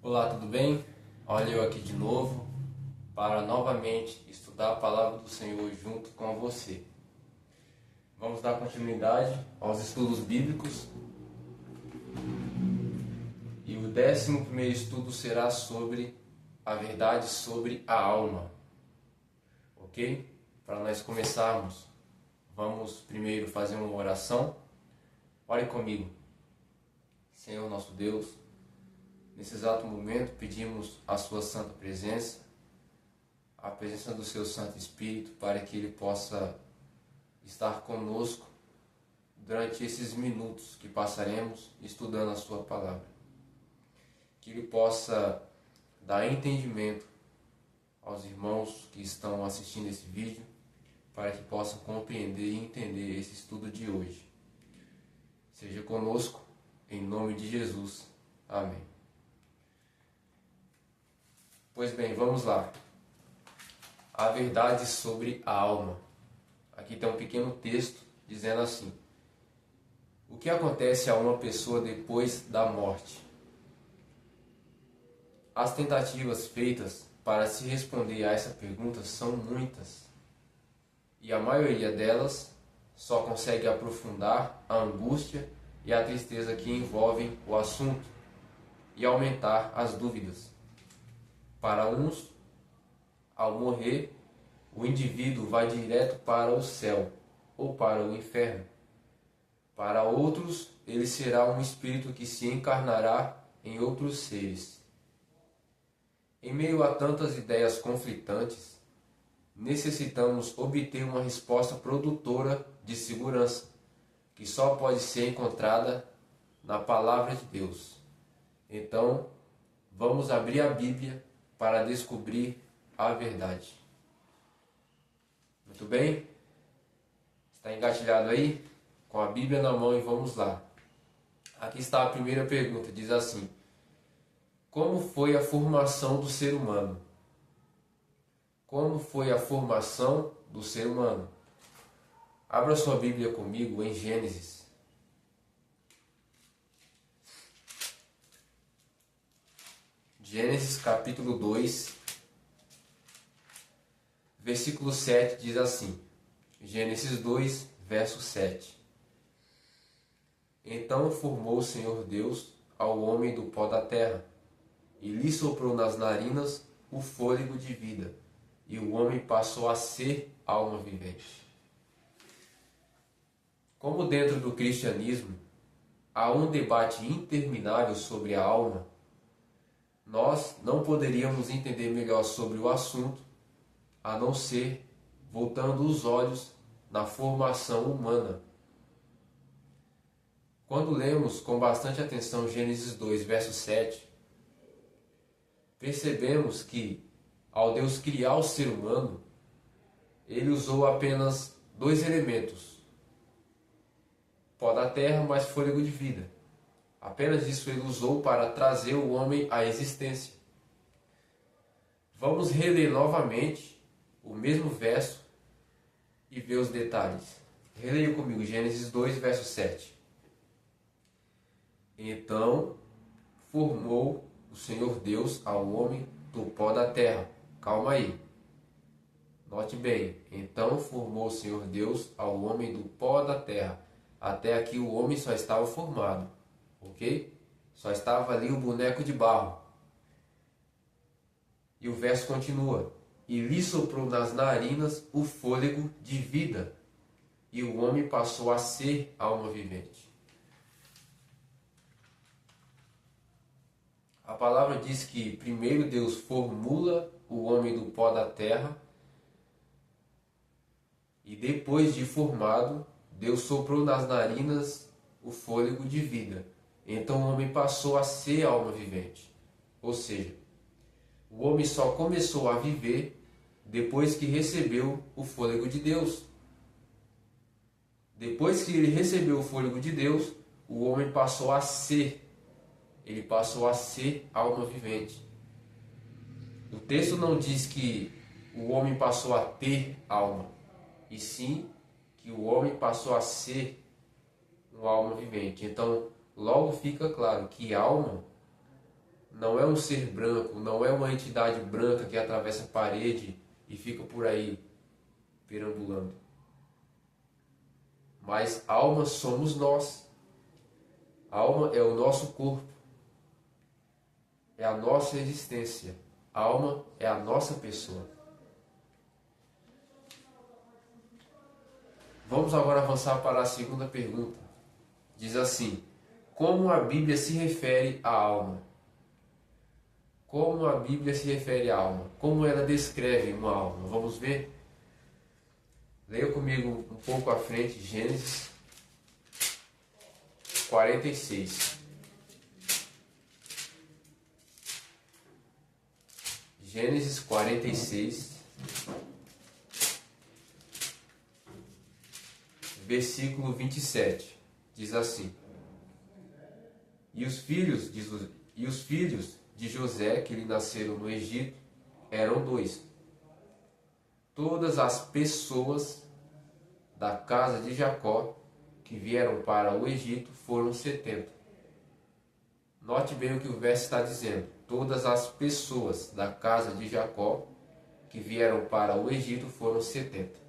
Olá, tudo bem? Olha eu aqui de novo para novamente estudar a palavra do Senhor junto com você. Vamos dar continuidade aos estudos bíblicos e o 11º estudo será sobre a verdade sobre a alma, ok? Para nós começarmos, vamos primeiro fazer uma oração. Ore comigo. Senhor nosso Deus, nesse exato momento pedimos a sua santa presença, a presença do seu Santo Espírito, para que ele possa estar conosco durante esses minutos que passaremos estudando a sua palavra. Que ele possa dar entendimento aos irmãos que estão assistindo esse vídeo, para que possam compreender e entender esse estudo de hoje. Seja conosco, em nome de Jesus. Amém. Pois bem, vamos lá. A verdade sobre a alma. Aqui tem um pequeno texto dizendo assim: o que acontece a uma pessoa depois da morte? As tentativas feitas para se responder a essa pergunta são muitas, e a maioria delas só consegue aprofundar a angústia e a tristeza que envolvem o assunto e aumentar as dúvidas. Para uns, ao morrer, o indivíduo vai direto para o céu ou para o inferno. Para outros, ele será um espírito que se encarnará em outros seres. Em meio a tantas ideias conflitantes, necessitamos obter uma resposta produtora de segurança, que só pode ser encontrada na Palavra de Deus. Então, vamos abrir a Bíblia para descobrir a verdade. Muito bem? Está engatilhado aí? Com a Bíblia na mão e vamos lá. Aqui está a primeira pergunta, diz assim: como foi a formação do ser humano? Como foi a formação do ser humano? Abra sua Bíblia comigo em Gênesis. Gênesis capítulo 2, versículo 7 diz assim. Gênesis 2, verso 7. Então formou o Senhor Deus ao homem do pó da terra, e lhe soprou nas narinas o fôlego de vida, e o homem passou a ser alma vivente. Como dentro do cristianismo há um debate interminável sobre a alma, nós não poderíamos entender melhor sobre o assunto a não ser voltando os olhos na formação humana. Quando lemos com bastante atenção Gênesis 2, verso 7, percebemos que, ao Deus criar o ser humano, ele usou apenas dois elementos: pó da terra mais fôlego de vida. Apenas isso ele usou para trazer o homem à existência. Vamos reler novamente o mesmo verso e ver os detalhes. Releia comigo Gênesis 2, verso 7. Então formou o Senhor Deus ao homem do pó da terra. Calma aí. Note bem. Então formou o Senhor Deus ao homem do pó da terra. Até aqui o homem só estava formado. Ok? Só estava ali o boneco de barro. E o verso continua. E lhe soprou nas narinas o fôlego de vida. E o homem passou a ser alma vivente. A palavra diz que primeiro Deus formula o homem do pó da terra. E depois de formado, Deus soprou nas narinas o fôlego de vida. Então o homem passou a ser alma vivente. Ou seja, o homem só começou a viver depois que recebeu o fôlego de Deus. Depois que ele recebeu o fôlego de Deus, o homem passou a ser. Ele passou a ser alma vivente. O texto não diz que o homem passou a ter alma, e sim que o homem passou a ser uma alma vivente. Então, logo fica claro que alma não é um ser branco, não é uma entidade branca que atravessa a parede e fica por aí perambulando. Mas alma somos nós. Alma é o nosso corpo, é a nossa existência. Alma é a nossa pessoa. Vamos agora avançar para a segunda pergunta. Diz assim: como a Bíblia se refere à alma? Como a Bíblia se refere à alma? Como ela descreve uma alma? Vamos ver? Leia comigo um pouco à frente, Gênesis 46. Gênesis 46, versículo 27. Diz assim: E os filhos de José que lhe nasceram no Egito eram 2. Todas as pessoas da casa de Jacó que vieram para o Egito foram 70. Note bem o que o verso está dizendo. Todas as pessoas da casa de Jacó que vieram para o Egito foram 70.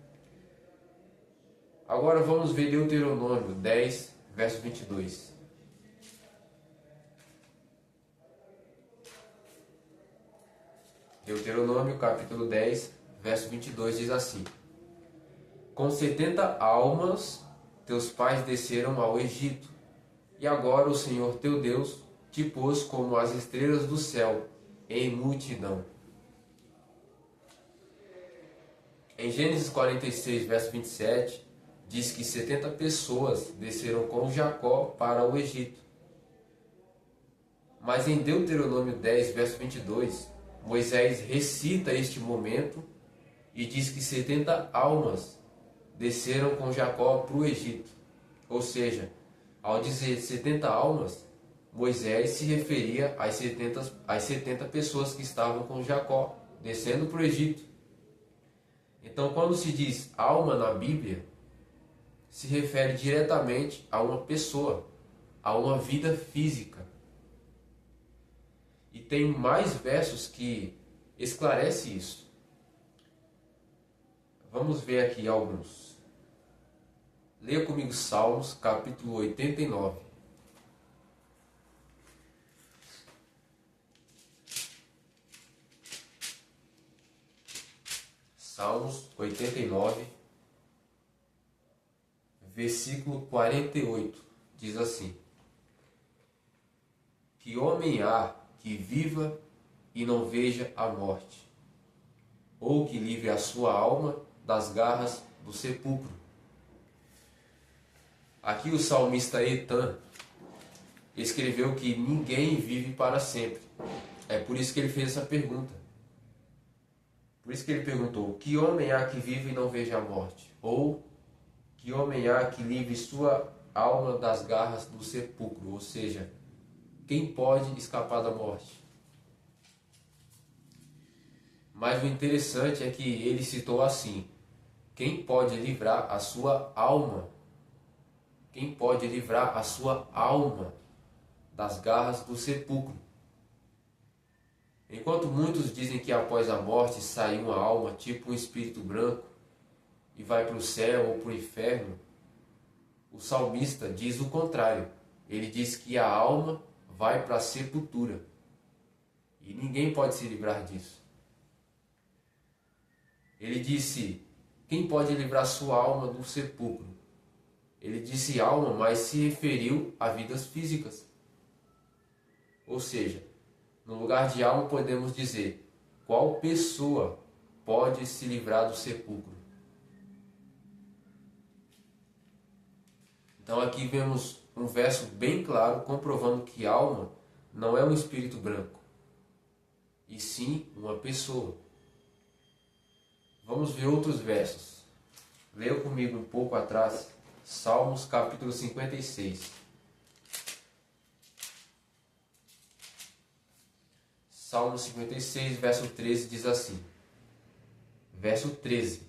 Agora vamos ver Deuteronômio 10, verso 22. Deuteronômio capítulo 10, verso 22 diz assim: Com 70 almas teus pais desceram ao Egito, e agora o Senhor teu Deus te pôs como as estrelas do céu, em multidão. Em Gênesis 46, verso 27, diz que 70 pessoas desceram com Jacó para o Egito. Mas em Deuteronômio 10, verso 22, Moisés recita este momento e diz que 70 almas desceram com Jacó para o Egito. Ou seja, ao dizer 70 almas, Moisés se referia às 70 pessoas que estavam com Jacó, descendo para o Egito. Então, quando se diz alma na Bíblia, se refere diretamente a uma pessoa, a uma vida física. E tem mais versos que esclarecem isso. Vamos ver aqui alguns. Leia comigo Salmos, capítulo 89. Salmos 89, versículo 48, diz assim: Que homem há que viva e não veja a morte, ou que livre a sua alma das garras do sepulcro. Aqui o salmista Etan escreveu que ninguém vive para sempre. É por isso que ele fez essa pergunta. Por isso que ele perguntou: que homem há que vive e não veja a morte? Ou que homem há que livre sua alma das garras do sepulcro? Ou seja, quem pode escapar da morte? Mas o interessante é que ele citou assim: quem pode livrar a sua alma? Quem pode livrar a sua alma das garras do sepulcro? Enquanto muitos dizem que após a morte sai uma alma, tipo um espírito branco, e vai para o céu ou para o inferno, o salmista diz o contrário. Ele diz que a alma vai para a sepultura. E ninguém pode se livrar disso. Ele disse: quem pode livrar sua alma do sepulcro? Ele disse alma, mas se referiu a vidas físicas. Ou seja, no lugar de alma podemos dizer: qual pessoa pode se livrar do sepulcro? Então aqui vemos um verso bem claro comprovando que alma não é um espírito branco, e sim uma pessoa. Vamos ver outros versos. Leia comigo um pouco atrás, Salmos capítulo 56. Salmo 56, verso 13 diz assim. Verso 13.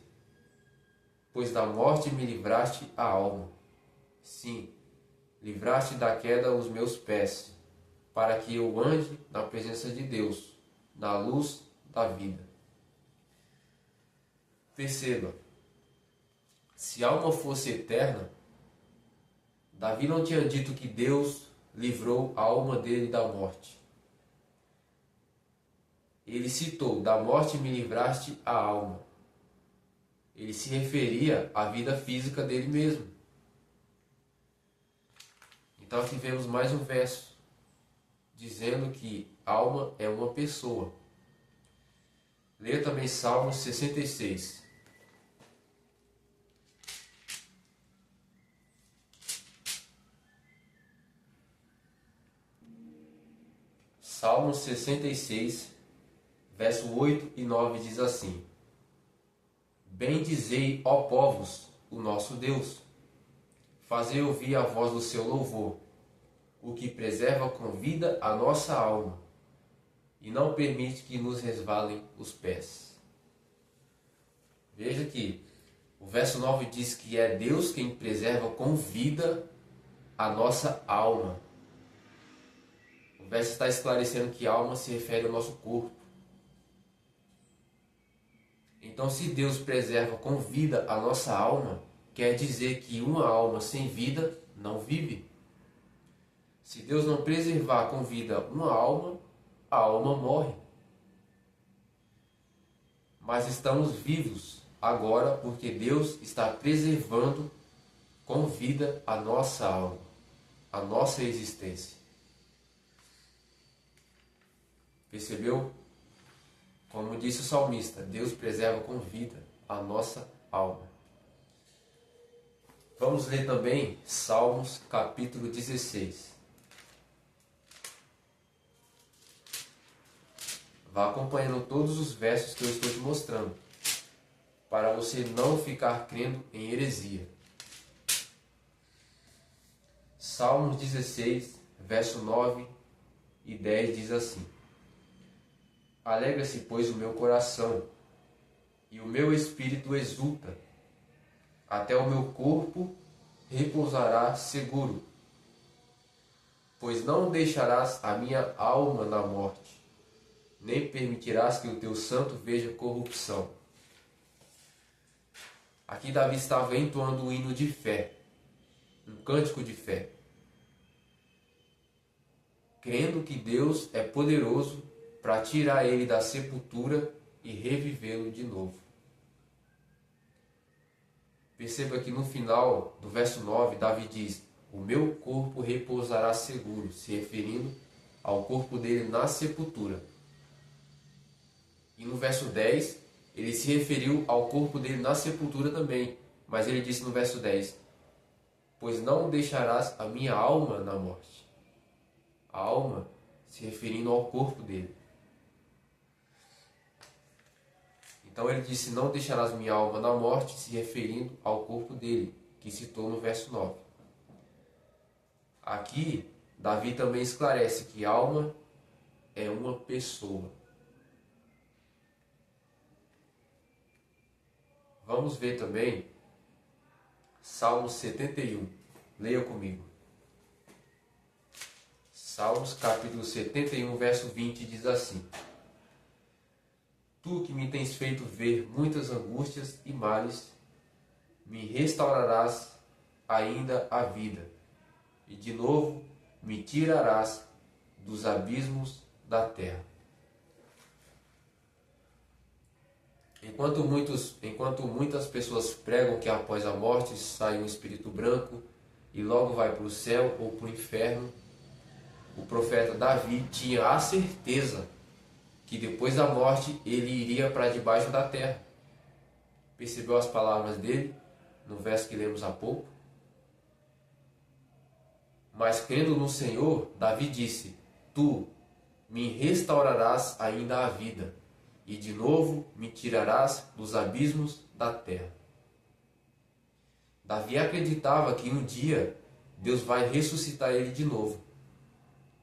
Pois da morte me livraste a alma. Sim, livraste da queda os meus pés. para que eu ande na presença de Deus, na luz da vida. Perceba, se a alma fosse eterna, Davi não tinha dito que Deus livrou a alma dele da morte. Ele citou: da morte me livraste a alma. Ele se referia à vida física dele mesmo. Então aqui vemos mais um verso dizendo que alma é uma pessoa. Leia também Salmos 66. Salmos 66, verso 8 e 9 diz assim: Bendizei, ó povos, o nosso Deus. Fazei ouvir a voz do seu louvor, o que preserva com vida a nossa alma, e não permite que nos resvalem os pés. Veja que o verso 9 diz que é Deus quem preserva com vida a nossa alma. O verso está esclarecendo que alma se refere ao nosso corpo. Então, se Deus preserva com vida a nossa alma, quer dizer que uma alma sem vida não vive. Se Deus não preservar com vida uma alma, a alma morre. Mas estamos vivos agora porque Deus está preservando com vida a nossa alma, a nossa existência. Percebeu? Como disse o salmista, Deus preserva com vida a nossa alma. Vamos ler também Salmos capítulo 16. Vá acompanhando todos os versos que eu estou te mostrando, para você não ficar crendo em heresia. Salmos 16, verso 9 e 10 diz assim: Alegra-se, pois, o meu coração, e o meu espírito exulta. Até o meu corpo repousará seguro, pois não deixarás a minha alma na morte, nem permitirás que o teu santo veja corrupção. Aqui Davi estava entoando um hino de fé, um cântico de fé, crendo que Deus é poderoso para tirar ele da sepultura e revivê-lo de novo. Perceba que no final do verso 9, Davi diz: o meu corpo repousará seguro, se referindo ao corpo dele na sepultura. E no verso 10, ele se referiu ao corpo dele na sepultura também, mas ele disse no verso 10: pois não deixarás a minha alma na morte. A alma se referindo ao corpo dele. Então ele disse: não deixarás minha alma na morte, se referindo ao corpo dele, que citou no verso 9. Aqui, Davi também esclarece que alma é uma pessoa. Vamos ver também Salmos 71. Leia comigo. Salmos capítulo 71, verso 20 diz assim: Tu que me tens feito ver muitas angústias e males, me restaurarás ainda a vida, e de novo me tirarás dos abismos da terra. Enquanto muitas pessoas pregam que após a morte sai um espírito branco e logo vai para o céu ou para o inferno, o profeta Davi tinha a certeza que depois da morte ele iria para debaixo da terra. Percebeu as palavras dele no verso que lemos há pouco? Mas crendo no Senhor, Davi disse: Tu me restaurarás ainda a vida, e de novo me tirarás dos abismos da terra. Davi acreditava que um dia Deus vai ressuscitar ele de novo.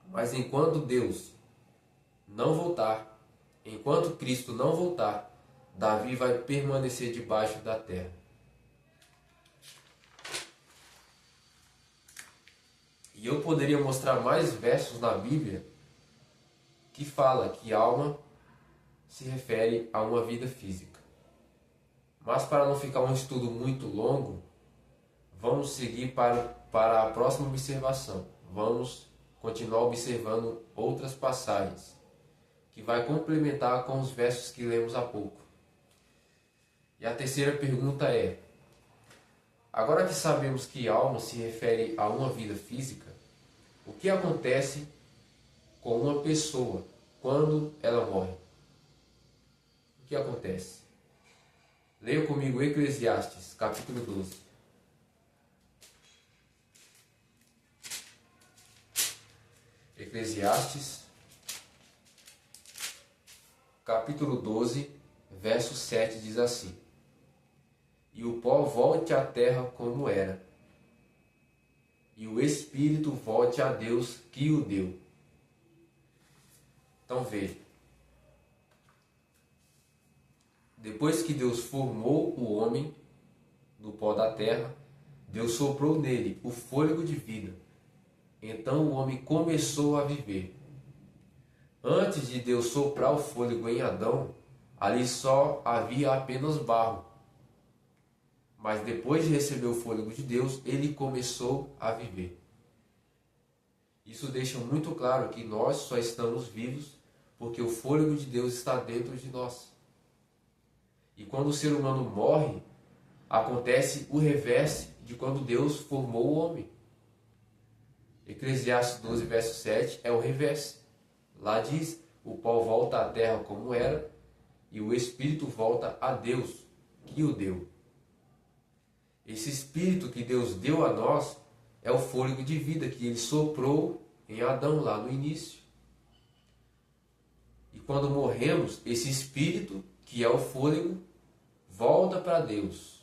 Mas enquanto Deus não voltar, enquanto Cristo não voltar, Davi vai permanecer debaixo da terra. E eu poderia mostrar mais versos na Bíblia que fala que alma se refere a uma vida física. Mas para não ficar um estudo muito longo, vamos seguir para a próxima observação. Vamos continuar observando outras passagens, que vai complementar com os versos que lemos há pouco. E a terceira pergunta é: agora que sabemos que alma se refere a uma vida física, o que acontece com uma pessoa quando ela morre? O que acontece? Leia comigo Eclesiastes, capítulo 12. Eclesiastes, capítulo 12, verso 7 diz assim: E o pó volte à terra como era, e o espírito volte a Deus que o deu. Então veja, depois que Deus formou o homem do pó da terra, Deus soprou nele o fôlego de vida. Então o homem começou a viver. Antes de Deus soprar o fôlego em Adão, ali só havia apenas barro. Mas depois de receber o fôlego de Deus, ele começou a viver. Isso deixa muito claro que nós só estamos vivos porque o fôlego de Deus está dentro de nós. E quando o ser humano morre, acontece o reverso de quando Deus formou o homem. Eclesiastes 12, verso 7 é o reverso. Lá diz: o pó volta à terra como era, e o espírito volta a Deus que o deu. Esse espírito que Deus deu a nós é o fôlego de vida que ele soprou em Adão lá no início. E quando morremos, esse espírito, que é o fôlego, volta para Deus.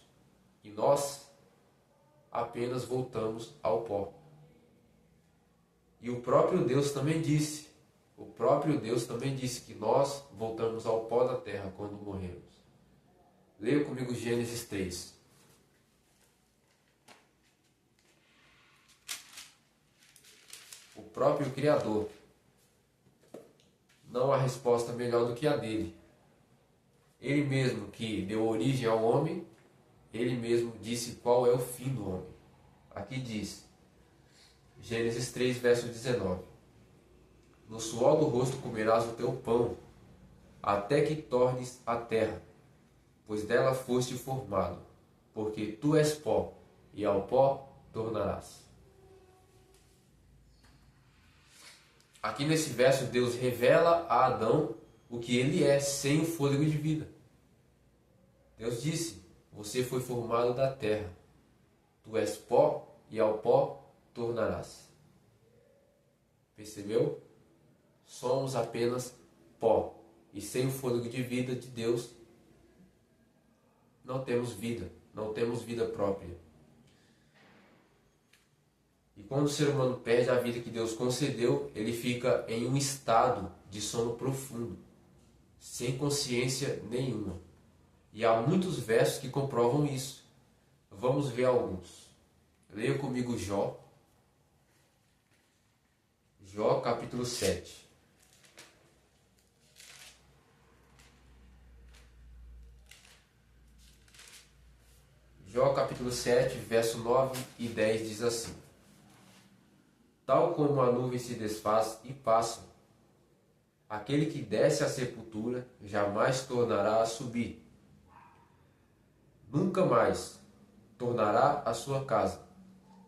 E nós apenas voltamos ao pó. E o próprio Deus também disse que nós voltamos ao pó da terra quando morremos. Leia comigo Gênesis 3. O próprio Criador. Não há resposta melhor do que a dele. Ele mesmo que deu origem ao homem, ele mesmo disse qual é o fim do homem. Aqui diz, Gênesis 3, verso 19: No suor do rosto comerás o teu pão, até que tornes a terra, pois dela foste formado, porque tu és pó, e ao pó tornarás. Aqui nesse verso, Deus revela a Adão o que ele é sem o fôlego de vida. Deus disse: você foi formado da terra, tu és pó, e ao pó tornarás. Percebeu? Somos apenas pó, e sem o fôlego de vida de Deus, não temos vida própria. E quando o ser humano perde a vida que Deus concedeu, ele fica em um estado de sono profundo, sem consciência nenhuma. E há muitos versos que comprovam isso. Vamos ver alguns. Leia comigo Jó. Jó, capítulo 7. Jó, capítulo 7, verso 9 e 10 diz assim: Tal como a nuvem se desfaz e passa, aquele que desce à sepultura jamais tornará a subir. Nunca mais tornará a sua casa,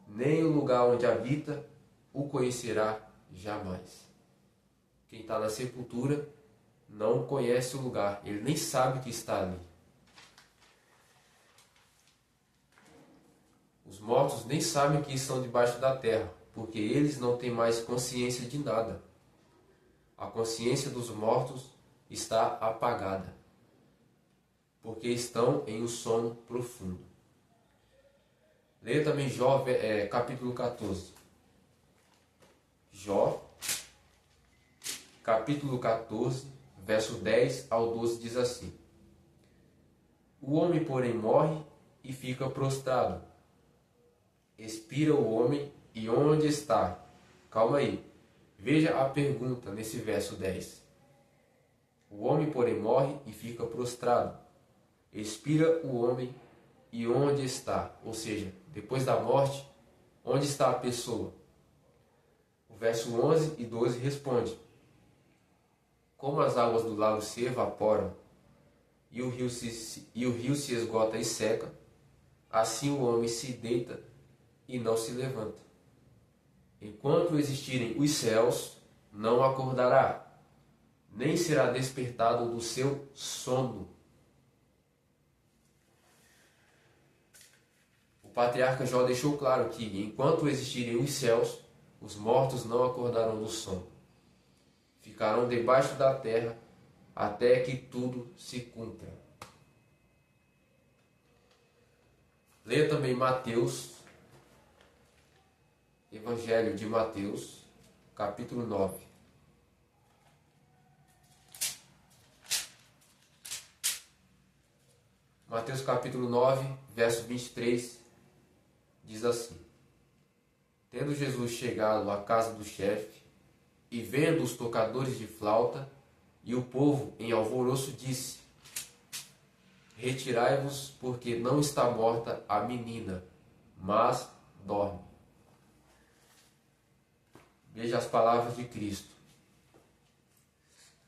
nem o lugar onde habita o conhecerá jamais. Quem está na sepultura não conhece o lugar, ele nem sabe que está ali. Os mortos nem sabem que estão debaixo da terra, porque eles não têm mais consciência de nada. A consciência dos mortos está apagada, porque estão em um sono profundo. Leia também Jó, capítulo 14. Jó, capítulo 14, verso 10 ao 12 diz assim: O homem, porém, morre e fica prostrado. Expira o homem, e onde está? Calma aí. Veja a pergunta nesse verso 10. O homem, porém, morre e fica prostrado. Expira o homem e onde está? Ou seja, depois da morte, onde está a pessoa? O verso 11 e 12 responde: como as águas do lago se evaporam e o rio se esgota e seca, assim o homem se deita e não se levanta. Enquanto existirem os céus, não acordará, nem será despertado do seu sono. O patriarca Jó deixou claro que, enquanto existirem os céus, os mortos não acordarão do sono. Ficarão debaixo da terra até que tudo se cumpra. Leia também Mateus, Evangelho de Mateus, capítulo 9. Mateus capítulo 9, verso 23, diz assim: tendo Jesus chegado à casa do chefe, e vendo os tocadores de flauta e o povo em alvoroço, disse: retirai-vos, porque não está morta a menina, mas dorme. Veja as palavras de Cristo.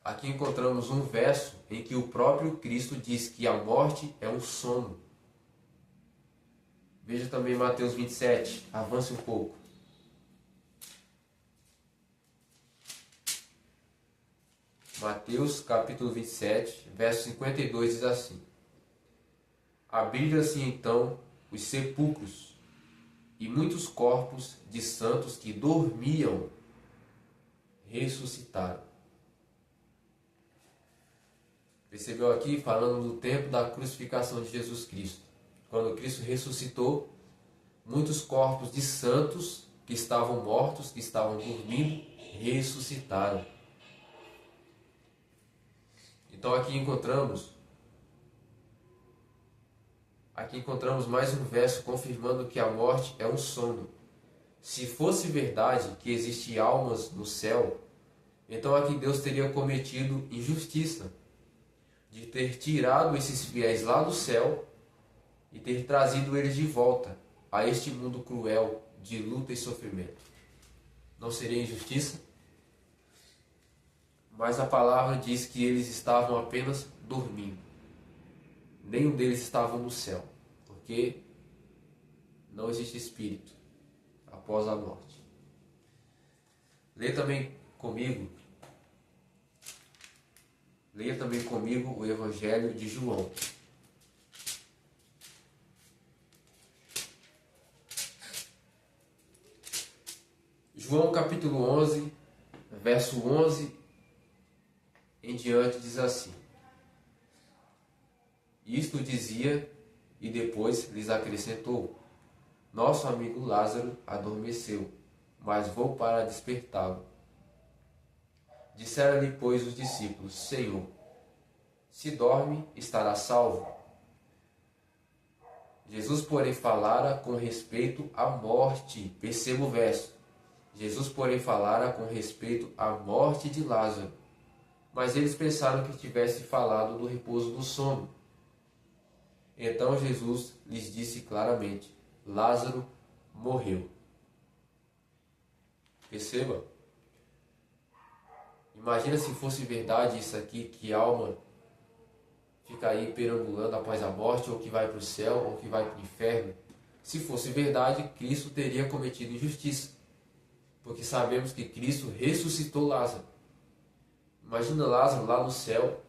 Aqui encontramos um verso em que o próprio Cristo diz que a morte é um sono. Veja também Mateus 27, avance um pouco. Mateus capítulo 27, verso 52 diz assim: abriram-se então os sepulcros, e muitos corpos de santos que dormiam ressuscitaram. Percebeu aqui falando do tempo da crucificação de Jesus Cristo. Quando Cristo ressuscitou, muitos corpos de santos que estavam mortos, que estavam dormindo, ressuscitaram. Então aqui encontramos mais um verso confirmando que a morte é um sono. Se fosse verdade que existem almas no céu, então aqui Deus teria cometido injustiça de ter tirado esses fiéis lá do céu e ter trazido eles de volta a este mundo cruel de luta e sofrimento. Não seria injustiça? Mas a palavra diz que eles estavam apenas dormindo. Nenhum deles estava no céu, porque não existe espírito após a morte. Leia também comigo o Evangelho de João. João capítulo 11, verso 11 em diante diz assim: isto dizia e depois lhes acrescentou: nosso amigo Lázaro adormeceu, mas vou para despertá-lo. Disseram-lhe, pois, os discípulos: Senhor, se dorme, estará salvo. Jesus, porém, falara com respeito à morte. Perceba o verso. Jesus, porém, falara com respeito à morte de Lázaro. Mas eles pensaram que tivesse falado do repouso do sono. Então Jesus lhes disse claramente: Lázaro morreu. Perceba? Imagina se fosse verdade isso aqui, que a alma fica aí perambulando após a morte, ou que vai para o céu, ou que vai para o inferno. Se fosse verdade, Cristo teria cometido injustiça, porque sabemos que Cristo ressuscitou Lázaro. Imagina Lázaro lá no céu,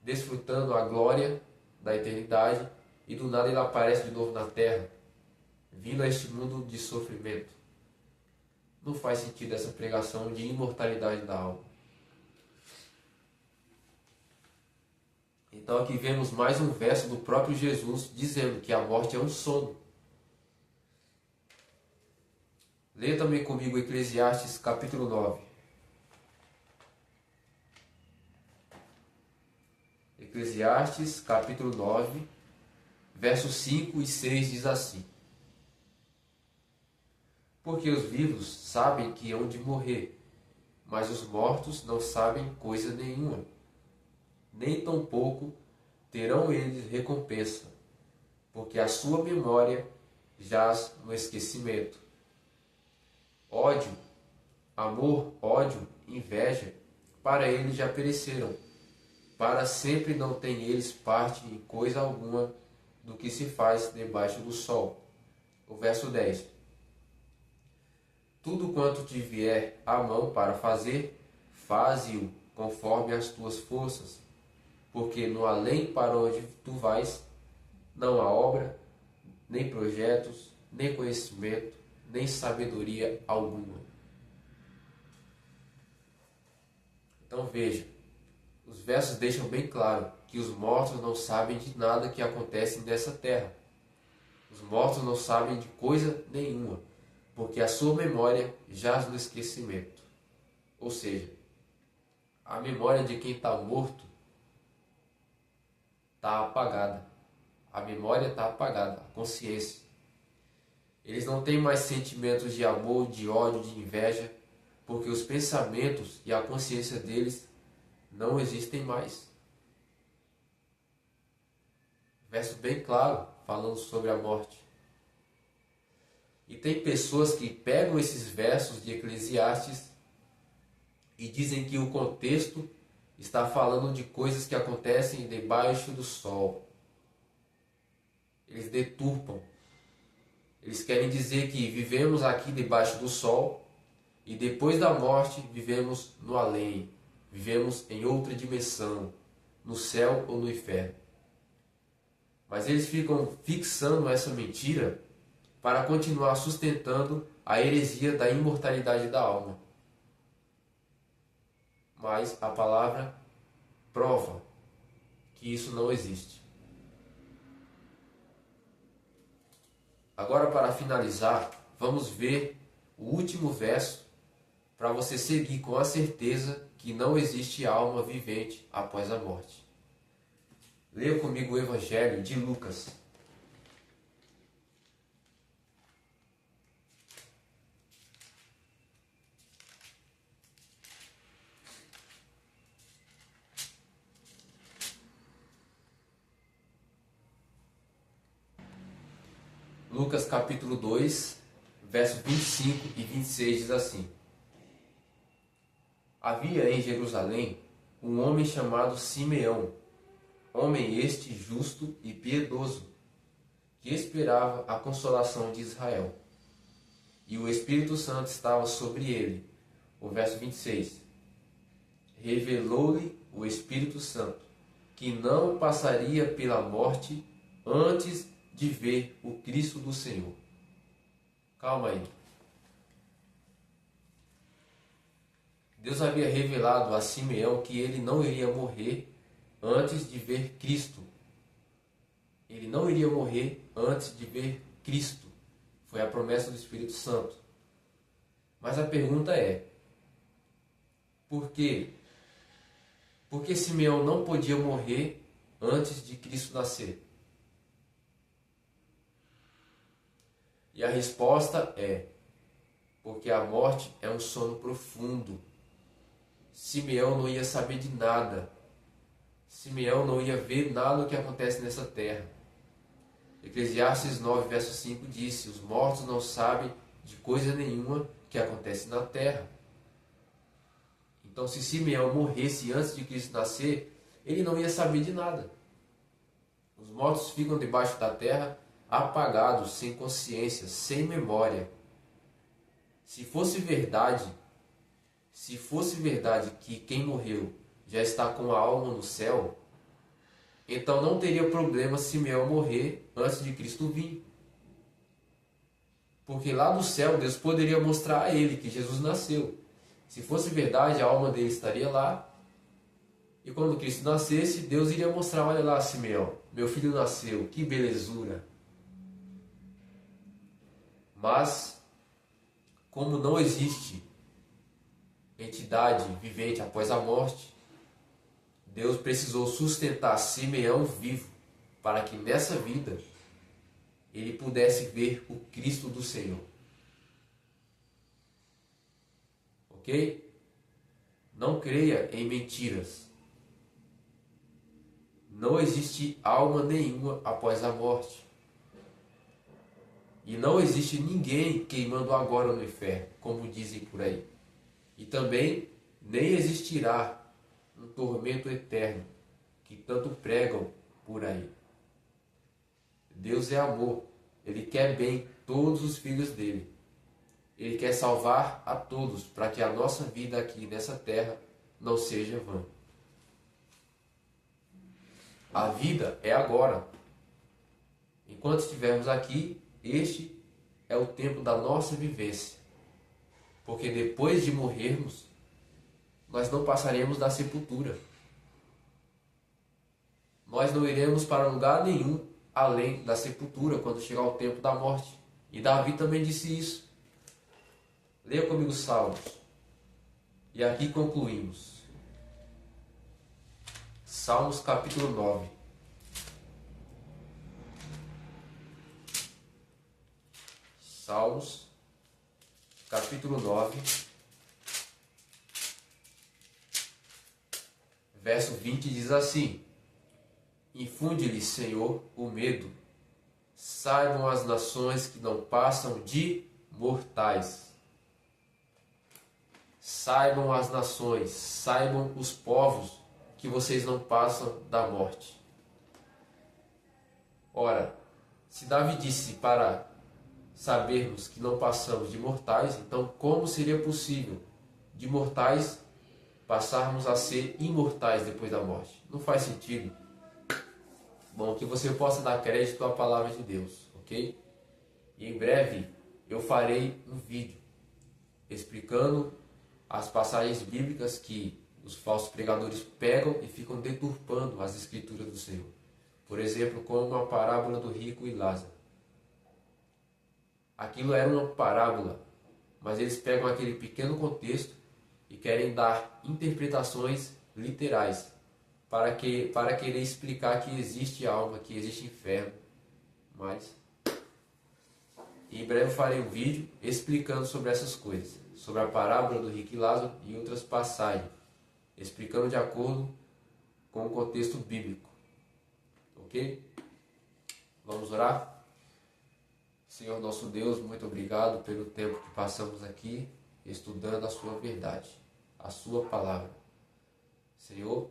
desfrutando a glória da eternidade, e do nada ele aparece de novo na terra, vindo a este mundo de sofrimento. Não faz sentido essa pregação de imortalidade da alma. Então aqui vemos mais um verso do próprio Jesus dizendo que a morte é um sono. Leia também comigo Eclesiastes capítulo 9. Eclesiastes capítulo 9, versos 5 e 6 diz assim: Porque os vivos sabem que hão de morrer, mas os mortos não sabem coisa nenhuma, nem tampouco terão eles recompensa, porque a sua memória jaz no esquecimento. Ódio, amor, ódio, inveja, para eles já pereceram. Para sempre não têm eles parte em coisa alguma do que se faz debaixo do sol. O verso 10. Tudo quanto te vier à mão para fazer, faze-o conforme as tuas forças, porque no além para onde tu vais, não há obra, nem projetos, nem conhecimento, nem sabedoria alguma. Então veja, os versos deixam bem claro que os mortos não sabem de nada que acontece nessa terra. Os mortos não sabem de coisa nenhuma, porque a sua memória jaz no esquecimento. Ou seja, a memória de quem está morto está apagada. A memória está apagada, a consciência. Eles não têm mais sentimentos de amor, de ódio, de inveja, porque os pensamentos e a consciência deles não existem mais. Verso bem claro, falando sobre a morte. E tem pessoas que pegam esses versos de Eclesiastes e dizem que o contexto está falando de coisas que acontecem debaixo do sol. Eles deturpam. Eles querem dizer que vivemos aqui debaixo do sol e depois da morte vivemos no além, vivemos em outra dimensão, no céu ou no inferno. Mas eles ficam fixando essa mentira para continuar sustentando a heresia da imortalidade da alma. Mas a palavra prova que isso não existe. Agora, para finalizar, vamos ver o último verso para você seguir com a certeza que não existe alma vivente após a morte. Leia comigo o Evangelho de Lucas. Lucas capítulo 2, versos 25 e 26 diz assim: Havia em Jerusalém um homem chamado Simeão, homem este justo e piedoso, que esperava a consolação de Israel. E o Espírito Santo estava sobre ele. O verso 26. Revelou-lhe o Espírito Santo que não passaria pela morte antes de ver o Cristo do Senhor. Calma aí. Deus havia revelado a Simeão que ele não iria morrer antes de ver Cristo. Ele não iria morrer antes de ver Cristo. Foi a promessa do Espírito Santo. Mas a pergunta é: por quê? Por que Simeão não podia morrer antes de Cristo nascer? E a resposta é: porque a morte é um sono profundo. Simeão não ia saber de nada. Simeão não ia ver nada do que acontece nessa terra. Eclesiastes 9, verso 5 disse: os mortos não sabem de coisa nenhuma que acontece na terra. Então, se Simeão morresse antes de Cristo nascer, ele não ia saber de nada. Os mortos ficam debaixo da terra apagados, sem consciência, sem memória. Se fosse verdade que quem morreu já está com a alma no céu, então não teria problema Simeão morrer antes de Cristo vir. Porque lá no céu Deus poderia mostrar a ele que Jesus nasceu. Se fosse verdade, a alma dele estaria lá. E quando Cristo nascesse, Deus iria mostrar: olha lá, Simeão, meu filho nasceu, que belezura. Mas, como não existe entidade vivente após a morte, Deus precisou sustentar Simeão vivo para que nessa vida ele pudesse ver o Cristo do Senhor. ok? Não creia em mentiras. Não existe alma nenhuma após a morte. E não existe ninguém queimando agora no inferno, como dizem por aí. E também nem existirá um tormento eterno, que tanto pregam por aí. Deus é amor. Ele quer bem todos os filhos dele. Ele quer salvar a todos, para que a nossa vida aqui nessa terra não seja vã. A vida é agora. Enquanto estivermos aqui, este é o tempo da nossa vivência. Porque depois de morrermos, nós não passaremos da sepultura. Nós não iremos para lugar nenhum além da sepultura quando chegar o tempo da morte. E Davi também disse isso. Leia comigo Salmos. E aqui concluímos. Salmos capítulo 9. Salmos capítulo 9, verso 20 diz assim: Infunde-lhe, Senhor, o medo. Saibam as nações que não passam de mortais. Saibam as nações, saibam os povos que vocês não passam da morte. Ora, se Davi disse para sabermos que não passamos de mortais, então como seria possível de mortais passarmos a ser imortais depois da morte? Não faz sentido. Bom, que você possa dar crédito à palavra de Deus, ok? E em breve eu farei um vídeo explicando as passagens bíblicas que os falsos pregadores pegam e ficam deturpando as escrituras do Senhor. Por exemplo, como a parábola do rico e Lázaro. Aquilo era uma parábola, mas eles pegam aquele pequeno contexto e querem dar interpretações literais para querer explicar que existe alma, que existe inferno. Mas em breve eu farei um vídeo explicando sobre essas coisas, sobre a parábola do rico e Lázaro e outras passagens, explicando de acordo com o contexto bíblico. Ok? Vamos orar? Senhor nosso Deus, muito obrigado pelo tempo que passamos aqui estudando a sua verdade, a sua palavra. Senhor,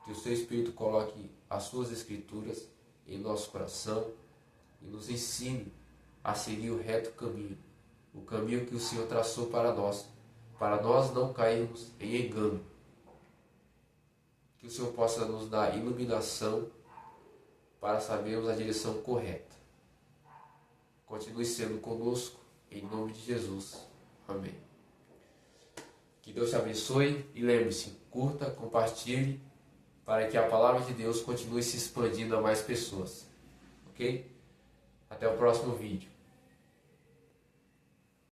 que o seu Espírito coloque as suas escrituras em nosso coração e nos ensine a seguir o reto caminho, o caminho que o Senhor traçou para nós não cairmos em engano. Que o Senhor possa nos dar iluminação para sabermos a direção correta. Continue sendo conosco, em nome de Jesus. Amém. Que Deus te abençoe e lembre-se, curta, compartilhe, para que a palavra de Deus continue se expandindo a mais pessoas. Ok? Até o próximo vídeo.